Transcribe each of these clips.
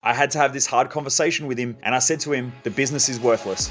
I had to have this hard conversation with him, and I said to him, the business is worthless.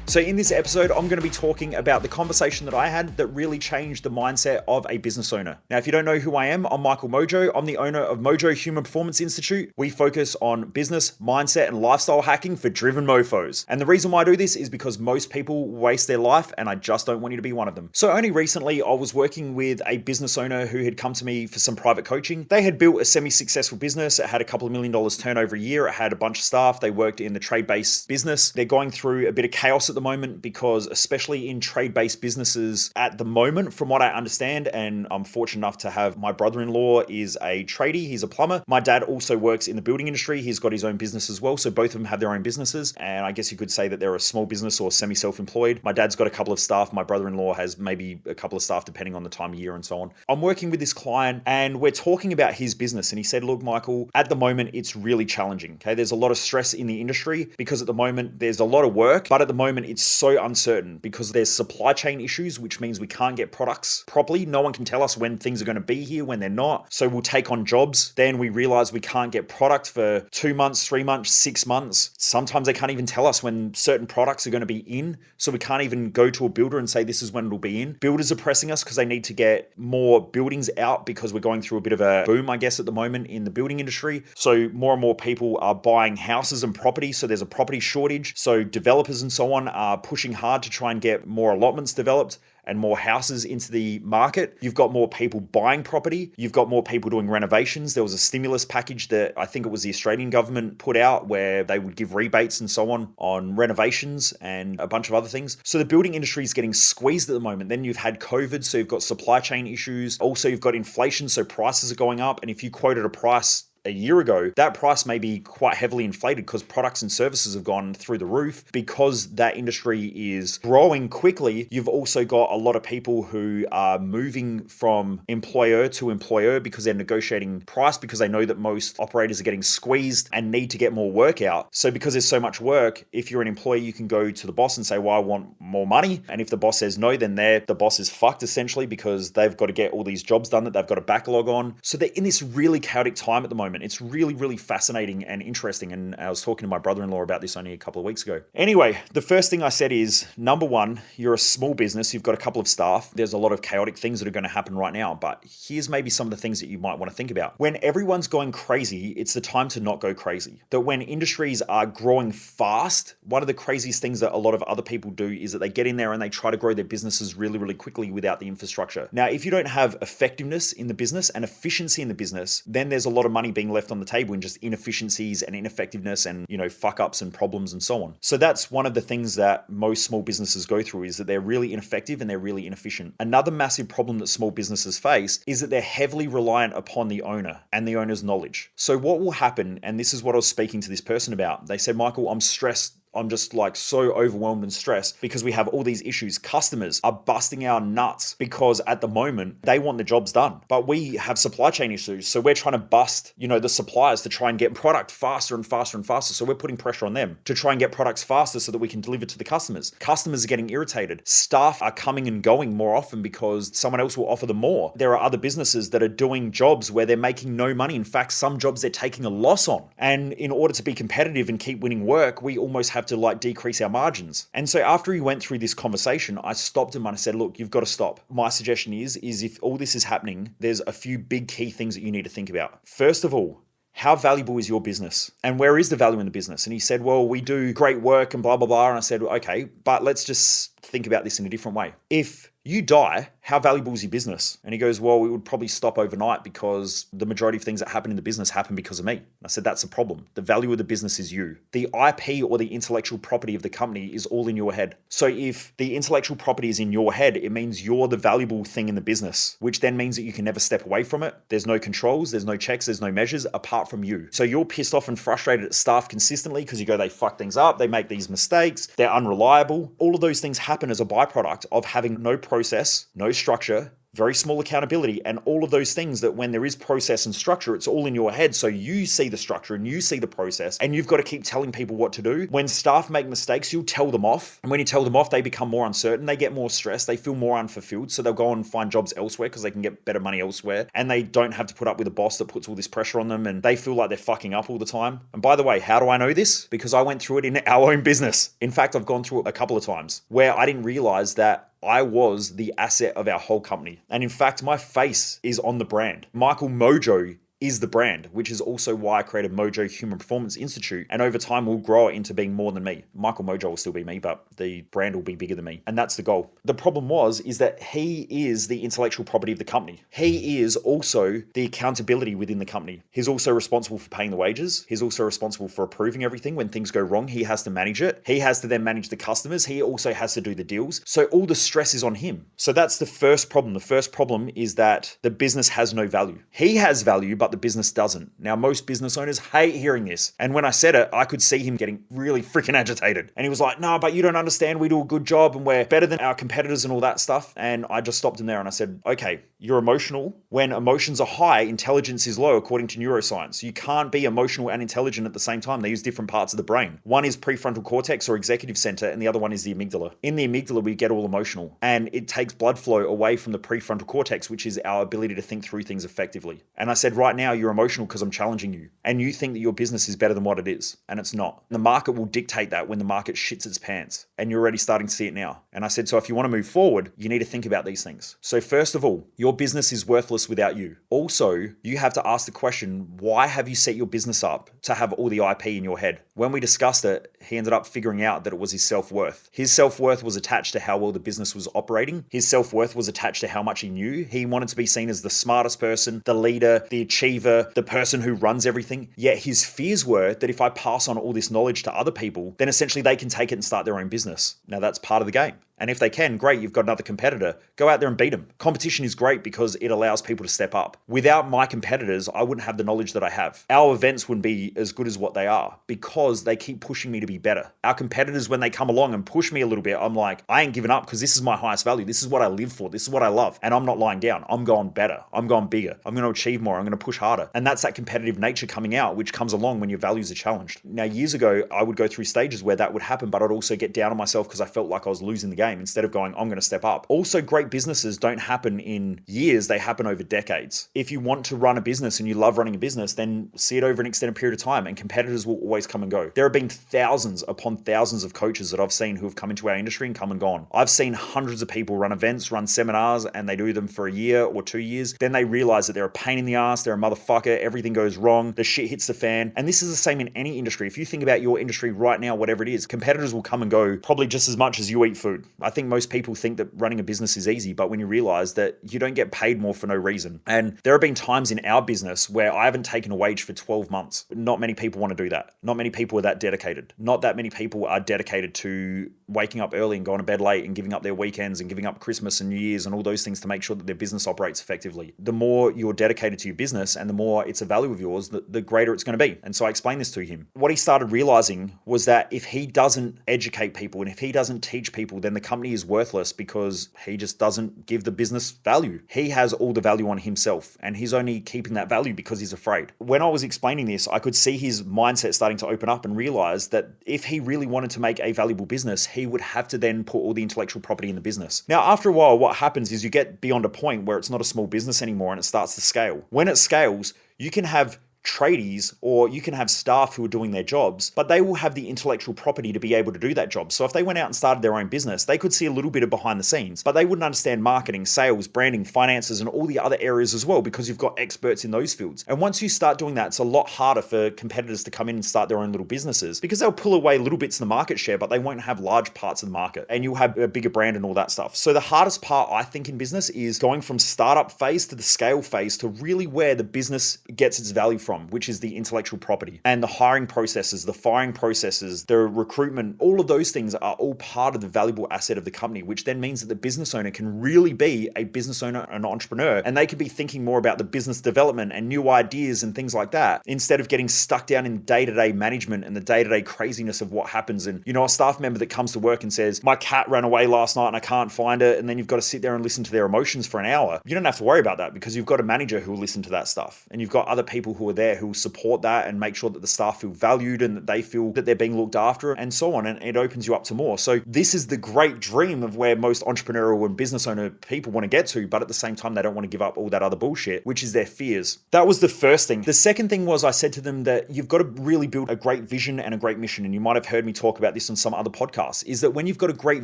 So in this episode, I'm going to be talking about the conversation that I had that really changed the mindset of a business owner. Now, if you don't know who I am, I'm Michael Mojo. I'm the owner of Mojo Human Performance Institute. We focus on business, mindset, and lifestyle hacking for driven mofos. And the reason why I do this is because most people waste their life, and I just don't want you to be one of them. So only recently, I was working with a business owner who had come to me for some private coaching. They had built a semi-successful business. It had a couple of $1 million turnover a year. It had a bunch of staff. They worked in the trade-based business. They're going through a bit of chaos at the moment because especially in trade-based businesses at the moment, from what I understand, and I'm fortunate enough to have my brother-in-law is a tradie, he's a plumber. My dad also works in the building industry. He's got his own business as well. So both of them have their own businesses. And I guess you could say that they're a small business or semi-self-employed. My dad's got a couple of staff. My brother-in-law has maybe a couple of staff depending on the time of year and so on. I'm working with this client and we're talking about his business. And he said, look, Michael, at the moment, it's really challenging. Okay. There's a lot of stress in the industry because at the moment there's a lot of work, but at the moment it's so uncertain because there's supply chain issues, which means we can't get products properly. No one can tell us when things are going to be here, when they're not. So we'll take on jobs. Then we realize we can't get product for 2 months, 3 months, 6 months. Sometimes they can't even tell us when certain products are going to be in. So we can't even go to a builder and say, this is when it'll be in. Builders are pressing us because they need to get more buildings out because we're going through a bit of a boom, I guess, at the moment in the building industry. So more and more people are buying houses and property. So there's a property shortage. So developers and so on are pushing hard to try and get more allotments developed and more houses into the market. You've got more people buying property. You've got more people doing renovations. There was a stimulus package that I think it was the Australian government put out where they would give rebates and so on renovations and a bunch of other things. So the building industry is getting squeezed at the moment. Then you've had COVID, so you've got supply chain issues. Also, you've got inflation, so prices are going up. And if you quoted a price a year ago, that price may be quite heavily inflated because products and services have gone through the roof. Because that industry is growing quickly, you've also got a lot of people who are moving from employer to employer because they're negotiating price because they know that most operators are getting squeezed and need to get more work out. So because there's so much work, if you're an employee, you can go to the boss and say, well, I want more money. And if the boss says no, then the boss is fucked essentially because they've got to get all these jobs done that they've got a backlog on. So they're in this really chaotic time at the moment. It's really, really fascinating and interesting. And I was talking to my brother-in-law about this only a couple of weeks ago. Anyway, the first thing I said is, number one, you're a small business. You've got a couple of staff. There's a lot of chaotic things that are going to happen right now. But here's maybe some of the things that you might want to think about. When everyone's going crazy, it's the time to not go crazy. That when industries are growing fast, one of the craziest things that a lot of other people do is that they get in there and they try to grow their businesses really, really quickly without the infrastructure. Now, if you don't have effectiveness in the business and efficiency in the business, then there's a lot of money being left on the table in just inefficiencies and ineffectiveness and, fuck ups and problems and so on. So that's one of the things that most small businesses go through is that they're really ineffective and they're really inefficient. Another massive problem that small businesses face is that they're heavily reliant upon the owner and the owner's knowledge. So what will happen, and this is what I was speaking to this person about, they said, Michael, I'm stressed. I'm just like so overwhelmed and stressed because we have all these issues. Customers are busting our nuts because at the moment they want the jobs done, but we have supply chain issues. So we're trying to bust, the suppliers to try and get product faster and faster and faster. So we're putting pressure on them to try and get products faster so that we can deliver to the customers. Customers are getting irritated. Staff are coming and going more often because someone else will offer them more. There are other businesses that are doing jobs where they're making no money. In fact, some jobs they're taking a loss on. And in order to be competitive and keep winning work, we almost have to decrease our margins. And so after he went through this conversation, I stopped him and I said, look, you've got to stop. My suggestion is if all this is happening, there's a few big key things that you need to think about. First of all, how valuable is your business? And where is the value in the business? And he said, well, we do great work and blah, blah, blah. And I said, okay, but let's just think about this in a different way. If you die, how valuable is your business? And he goes, well, we would probably stop overnight because the majority of things that happen in the business happen because of me. And I said, that's a problem. The value of the business is you. The IP or the intellectual property of the company is all in your head. So if the intellectual property is in your head, it means you're the valuable thing in the business, which then means that you can never step away from it. There's no controls, there's no checks, there's no measures apart from you. So you're pissed off and frustrated at staff consistently because you go, they fuck things up, they make these mistakes, they're unreliable. All of those things happen as a byproduct of having no process, no structure, very small accountability, and all of those things that when there is process and structure, it's all in your head. So you see the structure and you see the process, and you've got to keep telling people what to do. When staff make mistakes, you'll tell them off. And when you tell them off, they become more uncertain. They get more stressed. They feel more unfulfilled. So they'll go and find jobs elsewhere because they can get better money elsewhere. And they don't have to put up with a boss that puts all this pressure on them. And they feel like they're fucking up all the time. And by the way, how do I know this? Because I went through it in our own business. In fact, I've gone through it a couple of times where I didn't realize that I was the asset of our whole company. And in fact, my face is on the brand. Michael Mojo is the brand, which is also why I created Mojo Human Performance Institute. And over time, we'll grow it into being more than me. Michael Mojo will still be me, but the brand will be bigger than me. And that's the goal. The problem is that he is the intellectual property of the company. He is also the accountability within the company. He's also responsible for paying the wages. He's also responsible for approving everything. When things go wrong, he has to manage it. He has to then manage the customers. He also has to do the deals. So all the stress is on him. So that's the first problem. The first problem is that the business has no value. He has value, but the business doesn't. Now, most business owners hate hearing this. And when I said it, I could see him getting really freaking agitated. And he was like, no, but you don't understand. We do a good job and we're better than our competitors and all that stuff. And I just stopped him there and I said, okay, you're emotional. When emotions are high, intelligence is low, according to neuroscience. You can't be emotional and intelligent at the same time. They use different parts of the brain. One is prefrontal cortex or executive center, and the other one is the amygdala. In the amygdala, we get all emotional, and it takes blood flow away from the prefrontal cortex, which is our ability to think through things effectively. And I said, right now, you're emotional because I'm challenging you, and you think that your business is better than what it is, and it's not. The market will dictate that when the market shits its pants, and you're already starting to see it now. And I said, so if you want to move forward, you need to think about these things. So first of all, your business is worthless without you. Also, you have to ask the question, why have you set your business up to have all the IP in your head? When we discussed it, he ended up figuring out that it was his self-worth. His self-worth was attached to how well the business was operating. His self-worth was attached to how much he knew. He wanted to be seen as the smartest person, the leader, the achiever, the person who runs everything. Yet his fears were that if I pass on all this knowledge to other people, then essentially they can take it and start their own business. Now that's part of the game. And if they can, great, you've got another competitor. Go out there and beat them. Competition is great because it allows people to step up. Without my competitors, I wouldn't have the knowledge that I have. Our events wouldn't be as good as what they are because they keep pushing me to be better. Our competitors, when they come along and push me a little bit, I'm like, I ain't giving up because this is my highest value. This is what I live for. This is what I love. And I'm not lying down. I'm going better. I'm going bigger. I'm going to achieve more. I'm going to push harder. And that's that competitive nature coming out, which comes along when your values are challenged. Now, years ago, I would go through stages where that would happen, but I'd also get down on myself because I felt like I was losing the game instead of going, I'm going to step up. Also, great businesses don't happen in years. They happen over decades. If you want to run a business and you love running a business, then see it over an extended period of time and competitors will always come and go. There have been thousands upon thousands of coaches that I've seen who have come into our industry and come and gone. I've seen hundreds of people run events, run seminars, and they do them for a year or 2 years. Then they realize that they're a pain in the ass, they're a motherfucker, everything goes wrong, the shit hits the fan. And this is the same in any industry. If you think about your industry right now, whatever it is, competitors will come and go probably just as much as you eat food. I think most people think that running a business is easy, but when you realize that you don't get paid more for no reason. And there have been times in our business where I haven't taken a wage for 12 months. Not many people want to do that. Not many people are that dedicated. Not that many people are dedicated to waking up early and going to bed late and giving up their weekends and giving up Christmas and New Year's and all those things to make sure that their business operates effectively. The more you're dedicated to your business and the more it's a value of yours, the greater it's going to be. And so I explained this to him. What he started realizing was that if he doesn't educate people and if he doesn't teach people, then the company is worthless because he just doesn't give the business value. He has all the value on himself and he's only keeping that value because he's afraid. When I was explaining this, I could see his mindset starting to open up and realize that if he really wanted to make a valuable business, he would have to then put all the intellectual property in the business. Now, after a while, what happens is you get beyond a point where it's not a small business anymore and it starts to scale. When it scales, you can have tradies or you can have staff who are doing their jobs, but they will have the intellectual property to be able to do that job. So if they went out and started their own business, they could see a little bit of behind the scenes, but they wouldn't understand marketing, sales, branding, finances, and all the other areas as well because you've got experts in those fields. And once you start doing that, it's a lot harder for competitors to come in and start their own little businesses because they'll pull away little bits of the market share, but they won't have large parts of the market and you'll have a bigger brand and all that stuff. So the hardest part, I think, in business is going from startup phase to the scale phase to really where the business gets its value from. from, which is the intellectual property. And the hiring processes, the firing processes, the recruitment, all of those things are all part of the valuable asset of the company, which then means that the business owner can really be a business owner, an entrepreneur, and they can be thinking more about the business development and new ideas and things like that, instead of getting stuck down in day-to-day management and the day-to-day craziness of what happens. And, a staff member that comes to work and says, my cat ran away last night and I can't find it, and then you've got to sit there and listen to their emotions for an hour. You don't have to worry about that, because you've got a manager who will listen to that stuff, and you've got other people who are there who will support that and make sure that the staff feel valued and that they feel that they're being looked after, and so on, and it opens you up to more. So this is the great dream of where most entrepreneurial and business owner people want to get to, but at the same time they don't want to give up all that other bullshit, which is their fears. That was the first thing. The second thing was, I said to them that you've got to really build a great vision and a great mission, and you might have heard me talk about this on some other podcasts, is that when you've got a great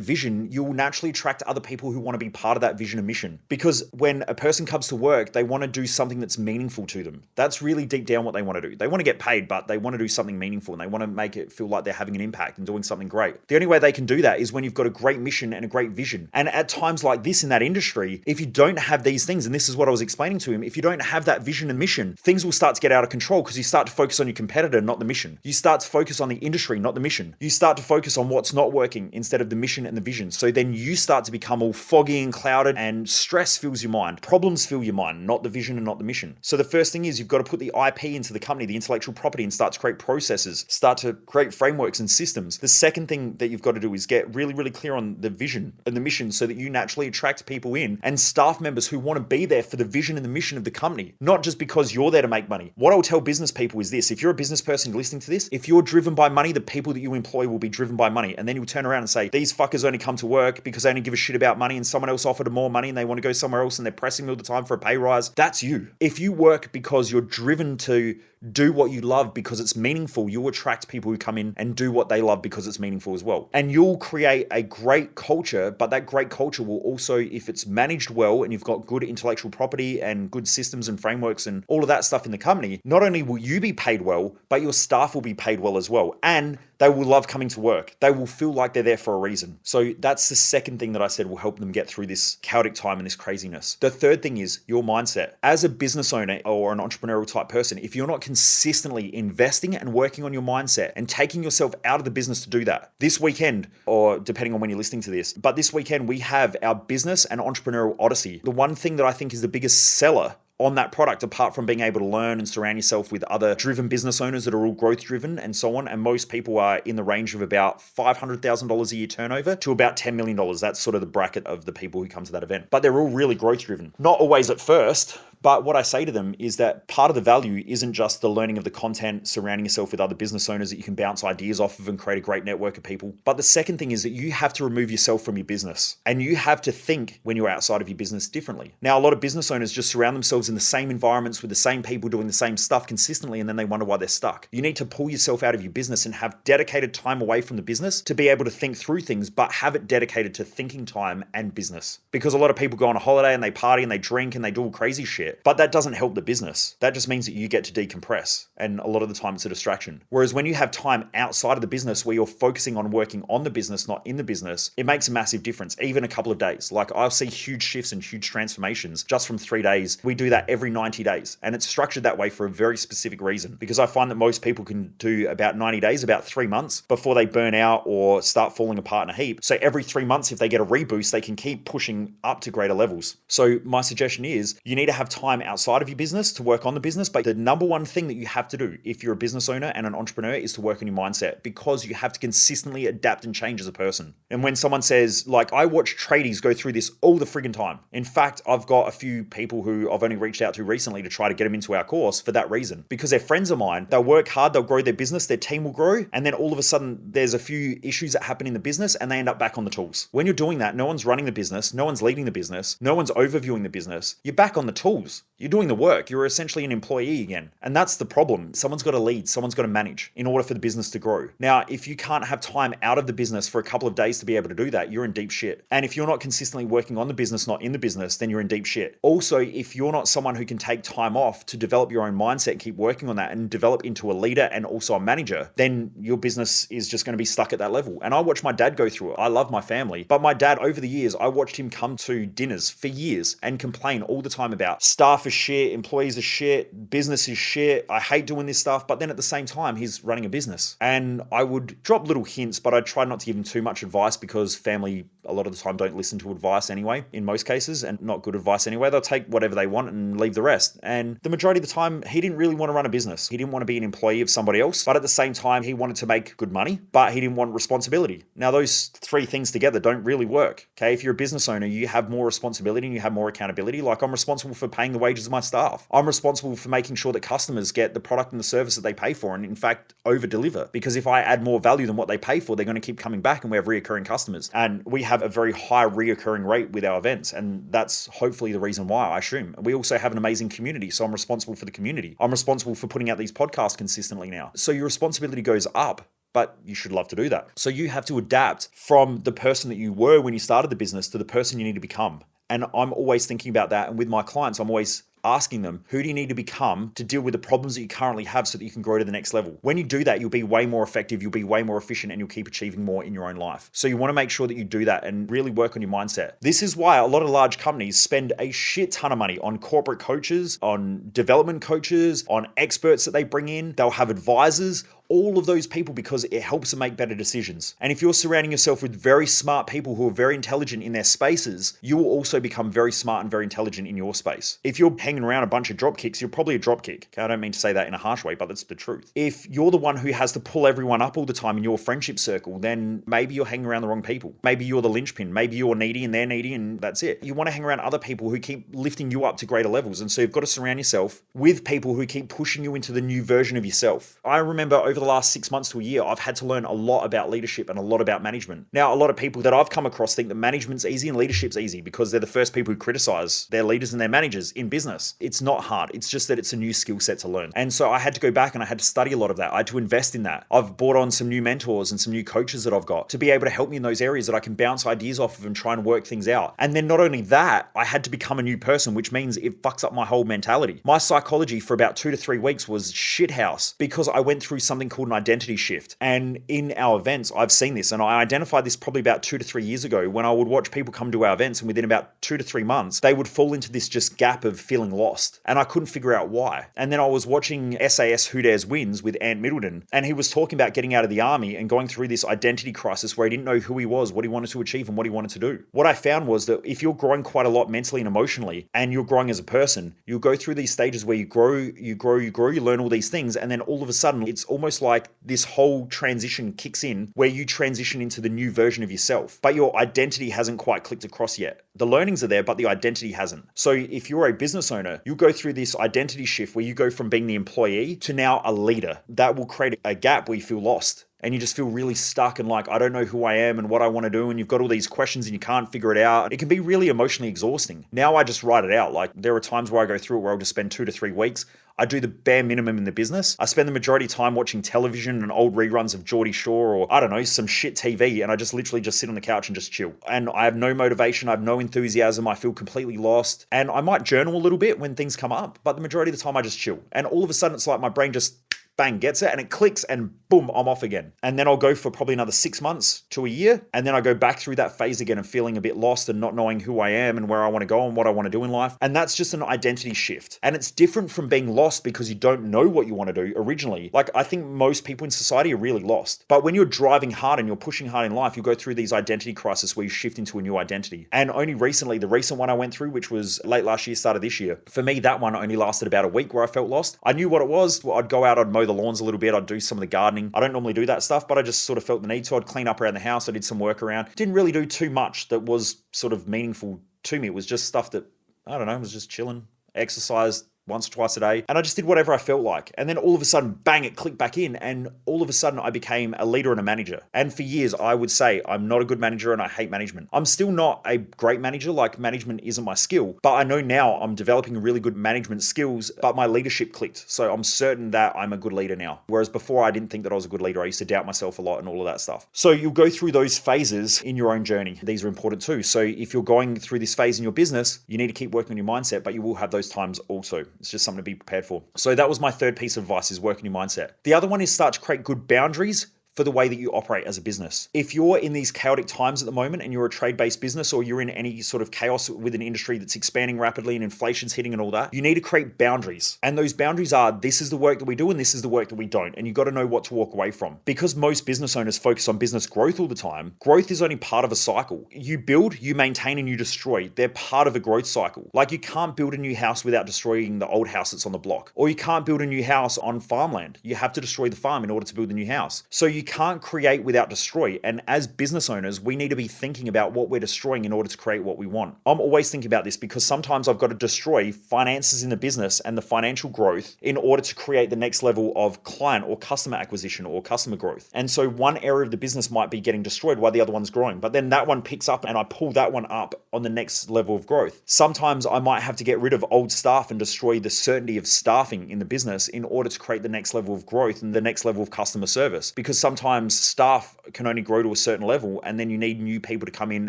vision, you will naturally attract other people who want to be part of that vision and mission. Because when a person comes to work, they want to do something that's meaningful to them. That's really deep down what they want to do. They want to get paid, but they want to do something meaningful, and they want to make it feel like they're having an impact and doing something great. The only way they can do that is when you've got a great mission and a great vision. And at times like this in that industry, if you don't have these things, and this is what I was explaining to him, if you don't have that vision and mission, things will start to get out of control, because you start to focus on your competitor, not the mission. You start to focus on the industry, not the mission. You start to focus on what's not working instead of the mission and the vision. So then you start to become all foggy and clouded, and stress fills your mind. Problems fill your mind, not the vision and not the mission. So the first thing is, you've got to put the IP into the company, the intellectual property, and start to create processes, start to create frameworks and systems. The second thing that you've got to do is get really, really clear on the vision and the mission, so that you naturally attract people in and staff members who want to be there for the vision and the mission of the company, not just because you're there to make money. What I'll tell business people is this: if you're a business person listening to this, if you're driven by money, the people that you employ will be driven by money. And then you'll turn around and say, these fuckers only come to work because they only give a shit about money, and someone else offered them more money and they want to go somewhere else and they're pressing me all the time for a pay rise. That's you. If you work because you're driven to do what you love because it's meaningful, you'll attract people who come in and do what they love because it's meaningful as well. And you'll create a great culture, but that great culture will also, if it's managed well and you've got good intellectual property and good systems and frameworks and all of that stuff in the company, not only will you be paid well, but your staff will be paid well as well. And they will love coming to work. They will feel like they're there for a reason. So that's the second thing that I said will help them get through this chaotic time and this craziness. The third thing is your mindset. As a business owner or an entrepreneurial type person, if you're not consistently investing and working on your mindset and taking yourself out of the business to do that, this weekend, or depending on when you're listening to this, but this weekend we have our business and entrepreneurial odyssey. The one thing that I think is the biggest seller on that product, apart from being able to learn and surround yourself with other driven business owners that are all growth driven and so on. And most people are in the range of about $500,000 a year turnover to about $10 million. That's sort of the bracket of the people who come to that event. But they're all really growth driven. Not always at first, but what I say to them is that part of the value isn't just the learning of the content, surrounding yourself with other business owners that you can bounce ideas off of and create a great network of people. But the second thing is that you have to remove yourself from your business, and you have to think when you're outside of your business differently. Now, a lot of business owners just surround themselves in the same environments with the same people doing the same stuff consistently, and then they wonder why they're stuck. You need to pull yourself out of your business and have dedicated time away from the business to be able to think through things, but have it dedicated to thinking time and business. Because a lot of people go on a holiday and they party and they drink and they do all crazy shit. But that doesn't help the business. That just means that you get to decompress. And a lot of the time it's a distraction. Whereas when you have time outside of the business where you're focusing on working on the business, not in the business, it makes a massive difference. Even a couple of days. Like I'll see huge shifts and huge transformations just from 3 days. We do that every 90 days. And it's structured that way for a very specific reason. Because I find that most people can do about 90 days, about 3 months before they burn out or start falling apart in a heap. So every 3 months, if they get a reboost, they can keep pushing up to greater levels. So my suggestion is you need to have time outside of your business to work on the business. But the number one thing that you have to do if you're a business owner and an entrepreneur is to work on your mindset, because you have to consistently adapt and change as a person. And when someone says, like, I watch tradies go through this all the friggin' time. In fact, I've got a few people who I've only reached out to recently to try to get them into our course for that reason, because they're friends of mine. They'll work hard, they'll grow their business, their team will grow. And then all of a sudden there's a few issues that happen in the business and they end up back on the tools. When you're doing that, no one's running the business, no one's leading the business, no one's overviewing the business. You're back on the tools. You're doing the work. You're essentially an employee again. And that's the problem. Someone's got to lead, someone's got to manage in order for the business to grow. Now, if you can't have time out of the business for a couple of days to be able to do that, you're in deep shit. And if you're not consistently working on the business, not in the business, then you're in deep shit. Also, if you're not someone who can take time off to develop your own mindset and keep working on that and develop into a leader and also a manager, then your business is just going to be stuck at that level. And I watched my dad go through it. I love my family, but my dad, over the years, I watched him come to dinners for years and complain all the time about staff is shit, employees are shit, business is shit, I hate doing this stuff. But then at the same time, he's running a business. And I would drop little hints, but I try not to give him too much advice because family a lot of the time don't listen to advice anyway, in most cases, and not good advice anyway. They'll take whatever they want and leave the rest. And the majority of the time, he didn't really want to run a business. He didn't want to be an employee of somebody else, but at the same time, he wanted to make good money, but he didn't want responsibility. Now, those three things together don't really work. Okay, if you're a business owner, you have more responsibility and you have more accountability. Like, I'm responsible for paying the wages of my staff. I'm responsible for making sure that customers get the product and the service that they pay for, and in fact, over deliver. Because if I add more value than what they pay for, they're going to keep coming back, and we have reoccurring customers. And we have a very high reoccurring rate with our events, and that's hopefully the reason why, I assume. We also have an amazing community, so I'm responsible for the community. I'm responsible for putting out these podcasts consistently now. So your responsibility goes up, but you should love to do that. So you have to adapt from the person that you were when you started the business to the person you need to become. And I'm always thinking about that. And with my clients, I'm always asking them, who do you need to become to deal with the problems that you currently have so that you can grow to the next level? When you do that, you'll be way more effective, you'll be way more efficient, and you'll keep achieving more in your own life. So you want to make sure that you do that and really work on your mindset. This is why a lot of large companies spend a shit ton of money on corporate coaches, on development coaches, on experts that they bring in. They'll have advisors, all of those people, because it helps them make better decisions. And if you're surrounding yourself with very smart people who are very intelligent in their spaces, you will also become very smart and very intelligent in your space. If you're hanging around a bunch of dropkicks, you're probably a dropkick. Okay, I don't mean to say that in a harsh way, but that's the truth. If you're the one who has to pull everyone up all the time in your friendship circle, then maybe you're hanging around the wrong people. Maybe you're the linchpin. Maybe you're needy and they're needy, and that's it. You want to hang around other people who keep lifting you up to greater levels. And so you've got to surround yourself with people who keep pushing you into the new version of yourself. I remember over the last 6 months to a year, I've had to learn a lot about leadership and a lot about management. Now, a lot of people that I've come across think that management's easy and leadership's easy because they're the first people who criticize their leaders and their managers in business. It's not hard. It's just that it's a new skill set to learn. And so I had to go back and I had to study a lot of that. I had to invest in that. I've brought on some new mentors and some new coaches that I've got to be able to help me in those areas that I can bounce ideas off of and try and work things out. And then not only that, I had to become a new person, which means it fucks up my whole mentality. My psychology for about 2 to 3 weeks was shithouse because I went through something called an identity shift. And in our events, I've seen this, and I identified this probably about 2 to 3 years ago when I would watch people come to our events, and within about 2 to 3 months, they would fall into this just gap of feeling lost. And I couldn't figure out why. And then I was watching SAS Who Dares Wins with Ant Middleton, and he was talking about getting out of the army and going through this identity crisis where he didn't know who he was, what he wanted to achieve, and what he wanted to do. What I found was that if you're growing quite a lot mentally and emotionally, and you're growing as a person, you'll go through these stages where you learn all these things, and then all of a sudden, it's almost like this whole transition kicks in where you transition into the new version of yourself, but your identity hasn't quite clicked across yet. The learnings are there, but the identity hasn't. So if you're a business owner, you'll go through this identity shift where you go from being the employee to now a leader. That will create a gap where you feel lost. And you just feel really stuck and like, I don't know who I am and what I want to do. And you've got all these questions and you can't figure it out. It can be really emotionally exhausting. Now I just write it out. Like, there are times where I go through it where I'll just spend 2 to 3 weeks. I do the bare minimum in the business. I spend the majority of time watching television and old reruns of Geordie Shore or, I don't know, some shit TV. And I just literally just sit on the couch and just chill. And I have no motivation. I have no enthusiasm. I feel completely lost. And I might journal a little bit when things come up. But the majority of the time I just chill. And all of a sudden it's like my brain just bang, gets it, and it clicks, and boom, I'm off again. And then I'll go for probably another 6 months to a year, and then I go back through that phase again of feeling a bit lost and not knowing who I am and where I want to go and what I want to do in life. And that's just an identity shift. And it's different from being lost because you don't know what you want to do originally. Like, I think most people in society are really lost. But when you're driving hard and you're pushing hard in life, you go through these identity crises where you shift into a new identity. And only recently, the recent one I went through, which was late last year, started this year, for me, that one only lasted about a week where I felt lost. I knew what it was. I'd go out, I'd mow the lawns a little bit, I'd do some of the gardening. I don't normally do that stuff, but I just sort of felt the need to. I'd clean up around the house. I did some work around. Didn't really do too much that was sort of meaningful to me. It was just stuff that, I don't know, was just chilling, exercised once or twice a day. And I just did whatever I felt like. And then all of a sudden, bang, it clicked back in. And all of a sudden I became a leader and a manager. And for years, I would say I'm not a good manager and I hate management. I'm still not a great manager. Like, management isn't my skill, but I know now I'm developing really good management skills, but my leadership clicked. So I'm certain that I'm a good leader now. Whereas before I didn't think that I was a good leader. I used to doubt myself a lot and all of that stuff. So you'll go through those phases in your own journey. These are important too. So if you're going through this phase in your business, you need to keep working on your mindset, but you will have those times also. It's just something to be prepared for. So that was my third piece of advice, is work on your mindset. The other one is start to create good boundaries for the way that you operate as a business. If you're in these chaotic times at the moment and you're a trade-based business, or you're in any sort of chaos with an industry that's expanding rapidly and inflation's hitting and all that, you need to create boundaries. And those boundaries are, this is the work that we do and this is the work that we don't. And you've got to know what to walk away from. Because most business owners focus on business growth all the time, growth is only part of a cycle. You build, you maintain, and you destroy. They're part of a growth cycle. Like, you can't build a new house without destroying the old house that's on the block. Or you can't build a new house on farmland. You have to destroy the farm in order to build the new house. So you can't create without destroy. And as business owners, we need to be thinking about what we're destroying in order to create what we want. I'm always thinking about this because sometimes I've got to destroy finances in the business and the financial growth in order to create the next level of client or customer acquisition or customer growth. And so one area of the business might be getting destroyed while the other one's growing, but then that one picks up and I pull that one up on the next level of growth. Sometimes I might have to get rid of old staff and destroy the certainty of staffing in the business in order to create the next level of growth and the next level of customer service. Because sometimes staff can only grow to a certain level and then you need new people to come in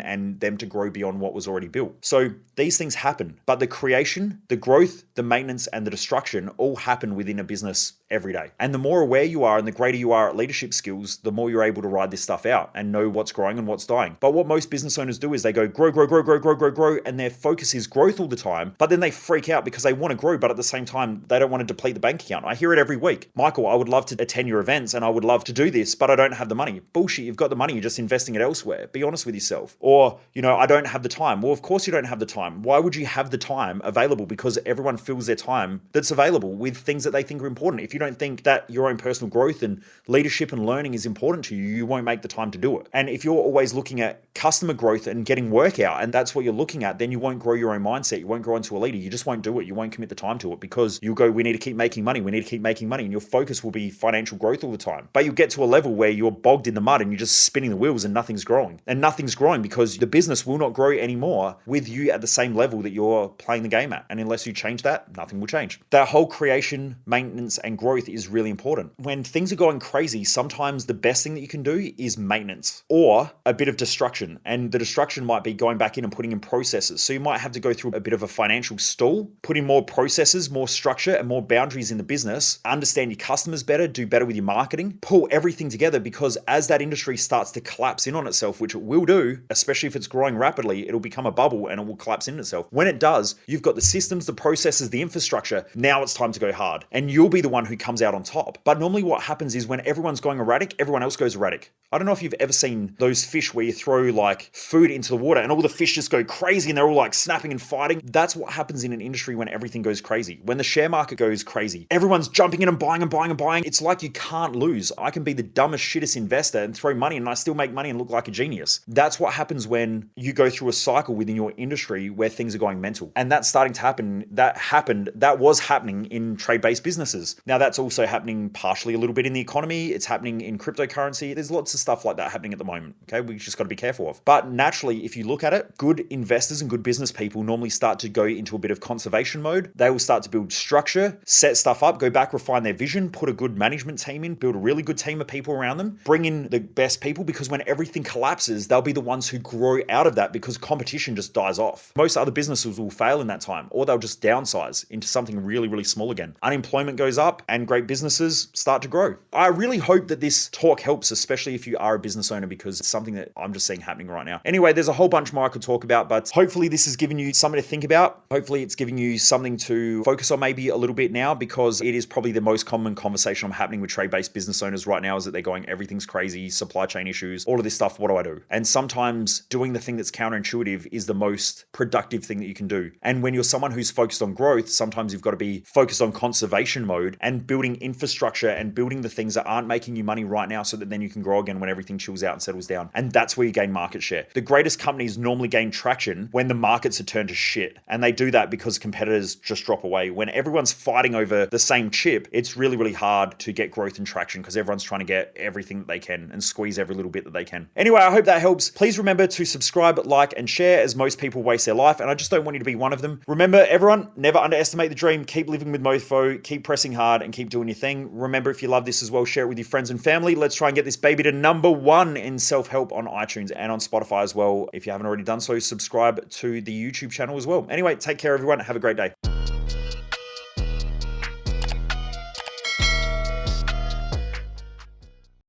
and them to grow beyond what was already built. So these things happen, but the creation, the growth, the maintenance, and the destruction all happen within a business every day. And the more aware you are and the greater you are at leadership skills, the more you're able to ride this stuff out and know what's growing and what's dying. But what most business owners do is they go grow, grow, grow, grow, grow, grow, grow, and their focus is growth all the time, but then they freak out because they want to grow, but at the same time, they don't want to deplete the bank account. I hear it every week. Michael, I would love to attend your events and I would love to do this, but I don't have the money. Bullshit, you've got the money, you're just investing it elsewhere. Be honest with yourself. Or, I don't have the time. Well, of course you don't have the time. Why would you have the time available? Because everyone fills their time that's available with things that they think are important. If you don't think that your own personal growth and leadership and learning is important to you, you won't make the time to do it. And if you're always looking at customer growth and getting work out, and that's what you're looking at, then you won't grow your own mindset. You won't grow into a leader. You just won't do it. You won't commit the time to it because you'll go, we need to keep making money. We need to keep making money. And your focus will be financial growth all the time. But you'll get to a level where you're bogged in the mud and you're just spinning the wheels and nothing's growing. And nothing's growing because the business will not grow anymore with you at the same level that you're playing the game at. And unless you change that, nothing will change. That whole creation, maintenance, and growth is really important. When things are going crazy, sometimes the best thing that you can do is maintenance or a bit of destruction. And the destruction might be going back in and putting in processes. So you might have to go through a bit of a financial stall, put in more processes, more structure, and more boundaries in the business, understand your customers better, do better with your marketing, pull everything together, because as that industry starts to collapse in on itself, which it will do, especially if it's growing rapidly, it'll become a bubble and it will collapse in itself. When it does, you've got the systems, the processes, the infrastructure. Now it's time to go hard and you'll be the one who comes out on top. But normally what happens is when everyone's going erratic, everyone else goes erratic. I don't know if you've ever seen those fish where you throw like food into the water and all the fish just go crazy and they're all like snapping and fighting. That's what happens in an industry when everything goes crazy. When the share market goes crazy, everyone's jumping in and buying and buying and buying. It's like you can't lose. I can be the dumbest, shittest investor and throw money and I still make money and look like a genius. That's what happens when you go through a cycle within your industry where things are going mental. And that's starting to happen. That was happening in trade-based businesses. Now that's also happening partially a little bit in the economy. It's happening in cryptocurrency. There's lots of stuff like that happening at the moment. Okay, we just got to be careful of. But naturally, if you look at it, good investors and good business people normally start to go into a bit of conservation mode. They will start to build structure, set stuff up, go back, refine their vision, put a good management team in, build a really good team of people around them, bring in the best people, because when everything collapses, they'll be the ones who grow out of that because competition just dies off. Most other businesses will fail in that time, or they'll just downsize into something really, really small again. Unemployment goes up and great businesses start to grow. I really hope that this talk helps, especially if you are a business owner, because it's something that I'm just seeing happening right now. Anyway, there's a whole bunch more I could talk about, but hopefully this has given you something to think about. Hopefully it's giving you something to focus on maybe a little bit now, because it is probably the most common conversation I'm happening with trade-based business owners right now, is that they're going, everything's crazy, supply chain issues, all of this stuff, what do I do? And sometimes doing the thing that's counterintuitive is the most productive thing that you can do. And when you're someone who's focused on growth, sometimes you've got to be focused on conservation mode and building infrastructure and building the things that aren't making you money right now, so that then you can grow again when everything chills out and settles down. And that's where you gain market share. The greatest companies normally gain traction when the markets are turned to shit. And they do that because competitors just drop away. When everyone's fighting over the same chip, it's really, really hard to get growth and traction because everyone's trying to get everything that they can and squeeze every little bit that they can. Anyway, I hope that helps. Please remember to subscribe, like, and share, as most people waste their life. And I just don't want you to be one of them. Remember, everyone, never underestimate the dream. Keep living with mofo, keep pressing hard, and keep doing your thing. Remember, if you love this as well, share it with your friends and family. Let's try and get this baby to #1 in self-help on iTunes and on Spotify as well. If you haven't already done so, subscribe to the YouTube channel as well. Anyway, take care, everyone. Have a great day.